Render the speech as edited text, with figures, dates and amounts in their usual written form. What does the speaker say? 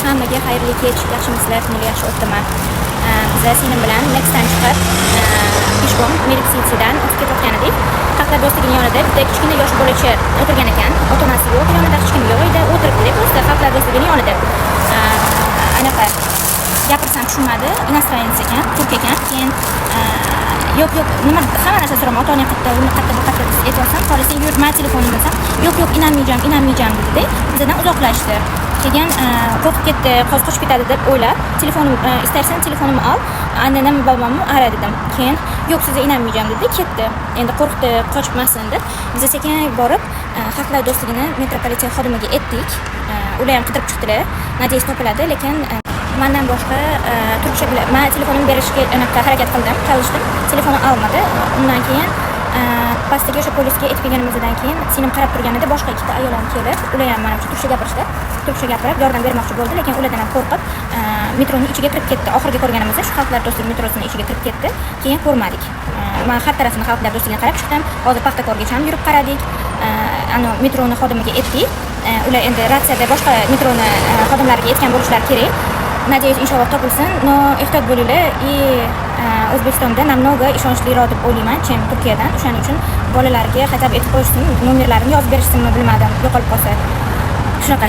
hammaga xayrli kech, yaxshimisizlar, kunlar yaxshi o'tdimi? Biz singlim bilan Next'dan chiqib, peshqo'm Merik City'dan o'tib ketayotgan edik. Xalqlar do'stligining yonida bitta kichkina yosh bolacha o'tirgan ekan. Ota-onasi yo'q, yonida kichkina yo'q, o'tiribdi. Просто xalqlar do'stligining yonida. Anaqa gapirsam tushunmadi, inostraniец ekan, turk ekan. Keyin yo'q, nima hamma narsa so'rama, ota-ona qayerda, uni qayerda aytmasam, "Qora sen yur, men telefonim" desam, "Yo'q, inanmayman" dedi. Bizdan uzoqlashdi. Keyin qo'rqib ketdi, hozir qochib ketadi deb o'ylab, telefonim istarsan telefonimni ol, annam bobomni ara dedim. Keyin yo'q, sizga inanmayman dedi, ketdi. Endi qo'rqdi, qochmasin deb biz sekin borib xalqlar do'stligini metropoliten xodimiga aytdik. Ular ham qidirib chiqdilar. Nadiyas topiladi, lekin mendan boshqa turkcha bilan men telefonimni berishga harakat qildim, chalishdim. Telefonni olmadi. Undan keyin pastga o'sha polisga aytib kelganimizdan keyin singlim qarab turganida boshqa ikkita ayol ham kelib, ular ham mana shu turkcha gapirishdi. Turkcha gapirib yordam bermoqchi bo'ldi, lekin ulardan ham qo'rqib metroning ichiga kirib ketdi. Oxirgi ko'rganimizda shu xalqlar do'stligi metrosining ichiga kirib ketdi. Keyin ko'rmadik. Men har tarafini xalqlar do'stligiga qarab chiqdim. Hozir Paxtakorgacha ham yurib qaradik. Ana metroni xodimiga aytdik. Ular endi ratsiyada boshqa metroni xodimlariga aytgan bo'lishlari kerak. Надеюсь, inshaalloh topilsin. No, ehtiyot bo'linglar. O'zbekistonda namnoga ishonchliroq deb o'ylayman, chem Turkiyadan. O'shaning uchun bolalarga xatab aytib qo'yishsin, nomerlarini yozib berishsinmi bilmadim, yo'qolib qolsa. Shunaqa.